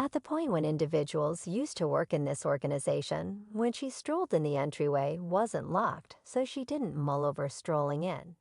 At the point when individuals used to work in this organization, when she strolled in the entryway wasn't locked, so she didn't mull over strolling in.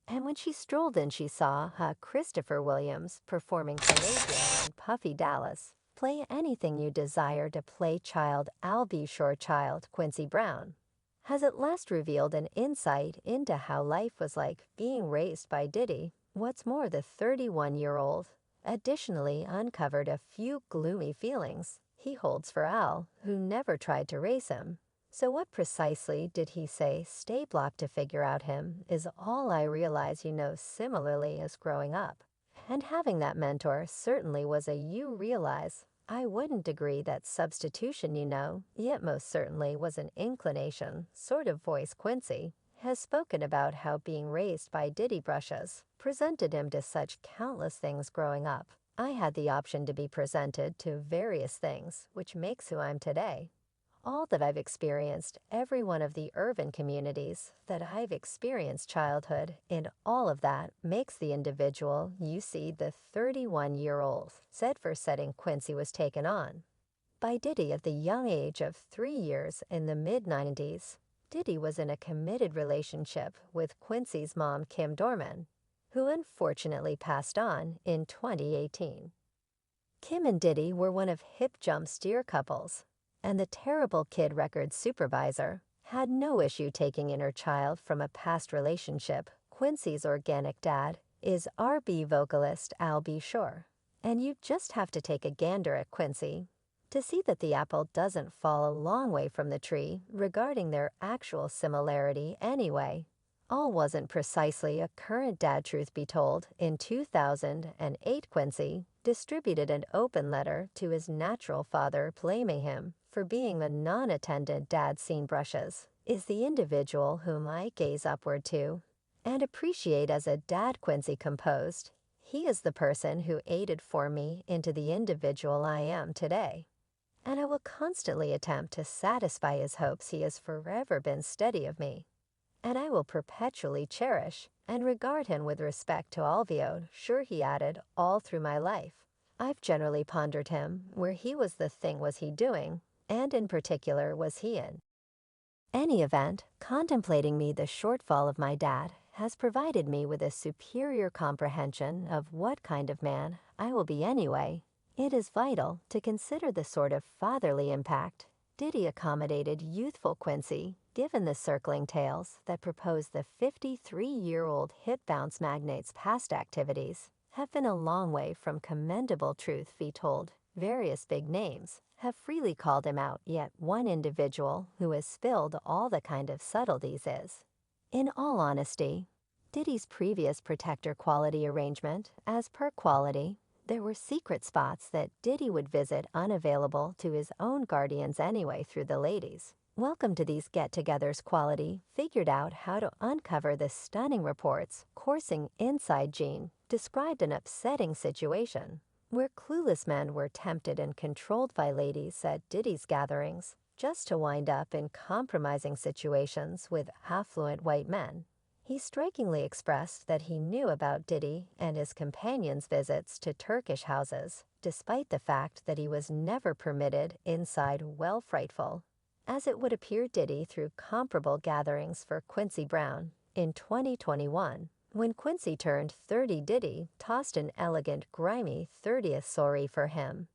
And when she strolled in, she saw Christopher Williams performing Caladriel and Puffy Dallas play anything you desire to play child, I'll be sure child, Quincy Brown has at last revealed an insight into how life was like being raised by Diddy. What's more, the 31-year-old additionally uncovered a few gloomy feelings he holds for Al, who never tried to raise him. So what precisely did he say? Stay blocked to figure out him is all I realize you know similarly as growing up. And having that mentor certainly was a you realize. I wouldn't agree that substitution you know, yet most certainly was an inclination, sort of voice Quincy has spoken about how being raised by Diddy brushes presented him to such countless things growing up. I had the option to be presented to various things, which makes who I'm today. All that I've experienced, every one of the urban communities that I've experienced childhood, in all of that makes the individual you see the 31-year-old said for setting Quincy was taken on by Diddy at the young age of 3 years in the mid-90s. Diddy was in a committed relationship with Quincy's mom, Kim Dorman, who unfortunately passed on in 2018. Kim and Diddy were one of Hip Jump's steer couples, and the Terrible Kid Records supervisor had no issue taking in her child from a past relationship. Quincy's organic dad is R&B vocalist Al B. Sure, and you just have to take a gander at Quincy to see that the apple doesn't fall a long way from the tree regarding their actual similarity anyway. All wasn't precisely a current dad. Truth be told, in 2008 Quincy distributed an open letter to his natural father blaming him for being the non-attendant dad. Scene brushes is the individual whom I gaze upward to and appreciate as a dad. Quincy composed, he is the person who aided for me into the individual I am today, and I will constantly attempt to satisfy his hopes. He has forever been steady of me, and I will perpetually cherish and regard him with respect to Alveo. Sure, he added, all through my life I've generally pondered him, where he was the thing was he doing, and in particular was he in any event. Contemplating me, the shortfall of my dad has provided me with a superior comprehension of what kind of man I will be anyway. It is vital to consider the sort of fatherly impact Diddy accommodated youthful Quincy, given the circling tales that propose the 53-year-old hit bounce magnate's past activities have been a long way from commendable. Truth be told, various big names have freely called him out, yet one individual who has spilled all the kind of subtleties is, in all honesty, Diddy's previous protector quality arrangement. As per quality, there were secret spots that Diddy would visit unavailable to his own guardians anyway through the ladies. Welcome to these get-togethers. Quality figured out how to uncover the stunning reports coursing inside Gene described an upsetting situation where clueless men were tempted and controlled by ladies at Diddy's gatherings just to wind up in compromising situations with affluent white men. He strikingly expressed that he knew about Diddy and his companions' visits to Turkish houses, despite the fact that he was never permitted inside. Well, frightful as it would appear, Diddy threw comparable gatherings for Quincy Brown. In 2021, when Quincy turned 30, Diddy tossed an elegant, grimy 30th sorry for him,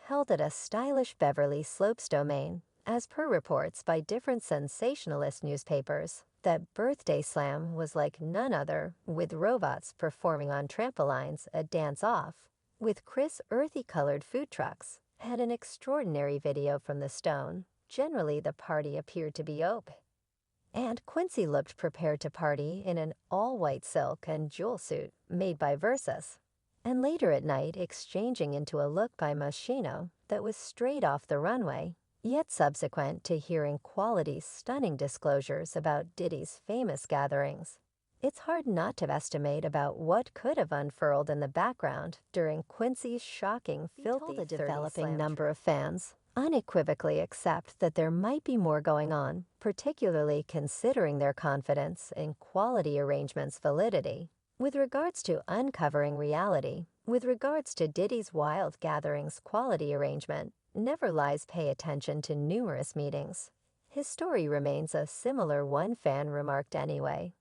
held at a stylish Beverly Slopes domain. As per reports by different sensationalist newspapers, that birthday slam was like none other, with robots performing on trampolines, a dance-off with Chris earthy-colored food trucks, had an extraordinary video from the Stone. Generally, the party appeared to be open, and Quincy looked prepared to party in an all-white silk and jewel suit made by Versus, and later at night exchanging into a look by Moschino that was straight off the runway. Yet subsequent to hearing Quality's stunning disclosures about Diddy's famous gatherings, it's hard not to estimate about what could have unfurled in the background during Quincy's shocking, filthy, a developing number of fans unequivocally accept that there might be more going on, particularly considering their confidence in Quality arrangement's validity. With regards to uncovering reality, With regards to Diddy's Wild Gatherings quality arrangement, never lies pay attention to numerous meetings. His story remains a similar, one fan remarked anyway.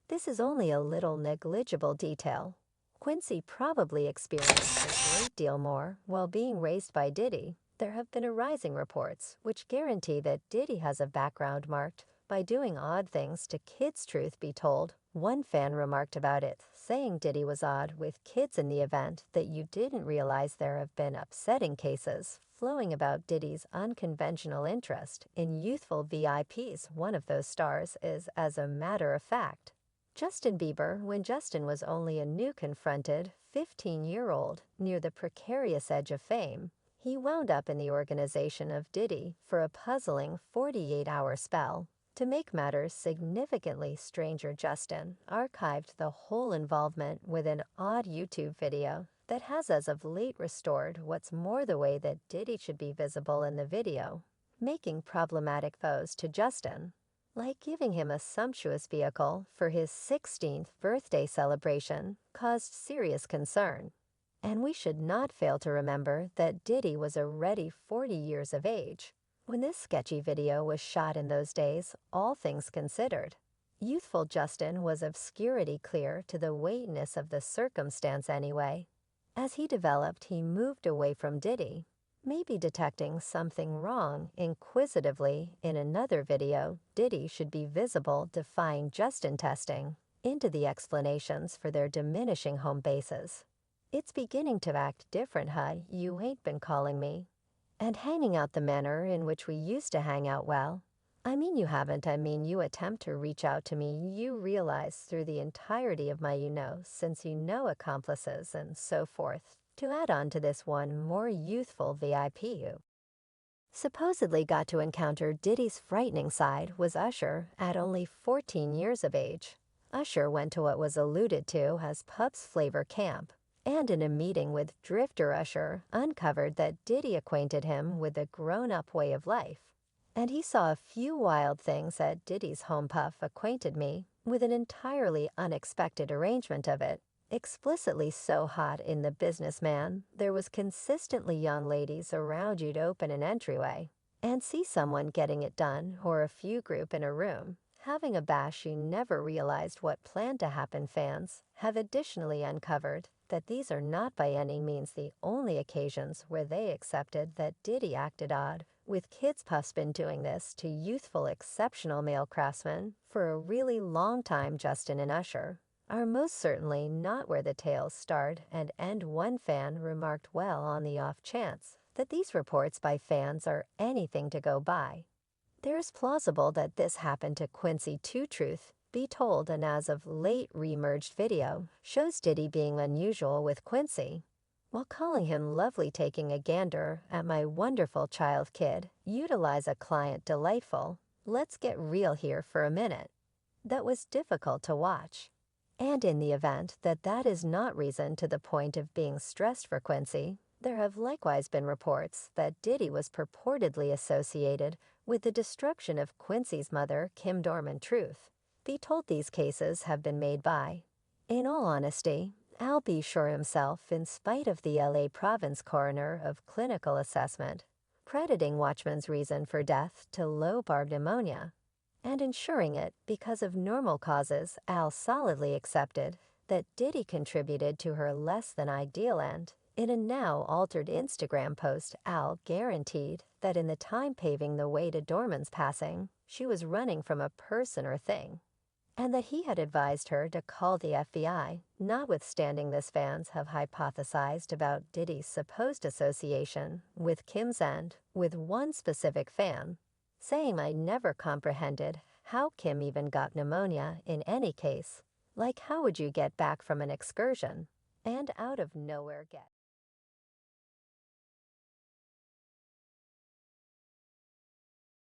This is only a little negligible detail. Quincy probably experienced a great deal more while being raised by Diddy. There have been arising reports which guarantee that Diddy has a background marked by doing odd things to kids. Truth be told, one fan remarked about it, saying Diddy was odd with kids in the event that you didn't realize there have been upsetting cases flowing about Diddy's unconventional interest in youthful VIPs. One of those stars is, as a matter of fact, Justin Bieber. When Justin was only a new confronted 15-year-old near the precarious edge of fame, he wound up in the organization of Diddy for a puzzling 48-hour spell. To make matters significantly stranger, Justin archived the whole involvement with an odd YouTube video that has as of late restored what's more the way that Diddy should be visible in the video, making problematic foes to Justin, like giving him a sumptuous vehicle for his 16th birthday celebration, caused serious concern. And we should not fail to remember that Diddy was already 40 years of age when this sketchy video was shot. In those days, all things considered, youthful Justin was obscurity clear to the weightness of the circumstance anyway. As he developed, he moved away from Diddy, maybe detecting something wrong. Inquisitively, in another video, Diddy should be visible defying Justin, testing into the explanations for their diminishing home bases. It's beginning to act different, huh? You ain't been calling me and hanging out the manner in which we used to hang out. Well, I mean you haven't. I mean you attempt to reach out to me. You realize through the entirety of my since accomplices and so forth, to add on to this one more youthful VIP you supposedly got to encounter. Diddy's frightening side was Usher at only 14 years of age. Usher went to what was alluded to as Pup's Flavor Camp, and in a meeting with Drifter, Usher uncovered that Diddy acquainted him with a grown-up way of life. And he saw a few wild things at Diddy's home. Puff acquainted me with an entirely unexpected arrangement of it. Explicitly so hot in the businessman, there was consistently young ladies around. You'd open an entryway and see someone getting it done, or a few group in a room having a bash. You never realized what planned to happen. Fans have additionally uncovered that these are not by any means the only occasions where they accepted that Diddy acted odd with kids. Puff's been doing this to youthful, exceptional male craftsmen for a really long time. Justin and Usher are most certainly not where the tales start and end. One fan remarked, well, on the off chance that these reports by fans are anything to go by, there is plausible that this happened to Quincy too. Truth be told, an as of late re-emerged video shows Diddy being unusual with Quincy, while calling him lovely, taking a gander at my wonderful child kid, utilize a client delightful. Let's get real here for a minute. That was difficult to watch. And in the event that that is not reason to the point of being stressed for Quincy, there have likewise been reports that Diddy was purportedly associated with the destruction of Quincy's mother, Kim Dorman. Truth be told, these cases have been made by, in all honesty, Al B. Sure himself, in spite of the LA province coroner of clinical assessment, crediting Watchman's reason for death to low-barb pneumonia, and ensuring it because of normal causes. Al solidly accepted that Diddy contributed to her less than ideal end. In a now altered Instagram post, Al guaranteed that in the time paving the way to Dorman's passing, she was running from a person or thing, and that he had advised her to call the FBI. Notwithstanding this, fans have hypothesized about Diddy's supposed association with Kim's end, with one specific fan saying, I never comprehended how Kim even got pneumonia in any case. Like, how would you get back from an excursion and out of nowhere get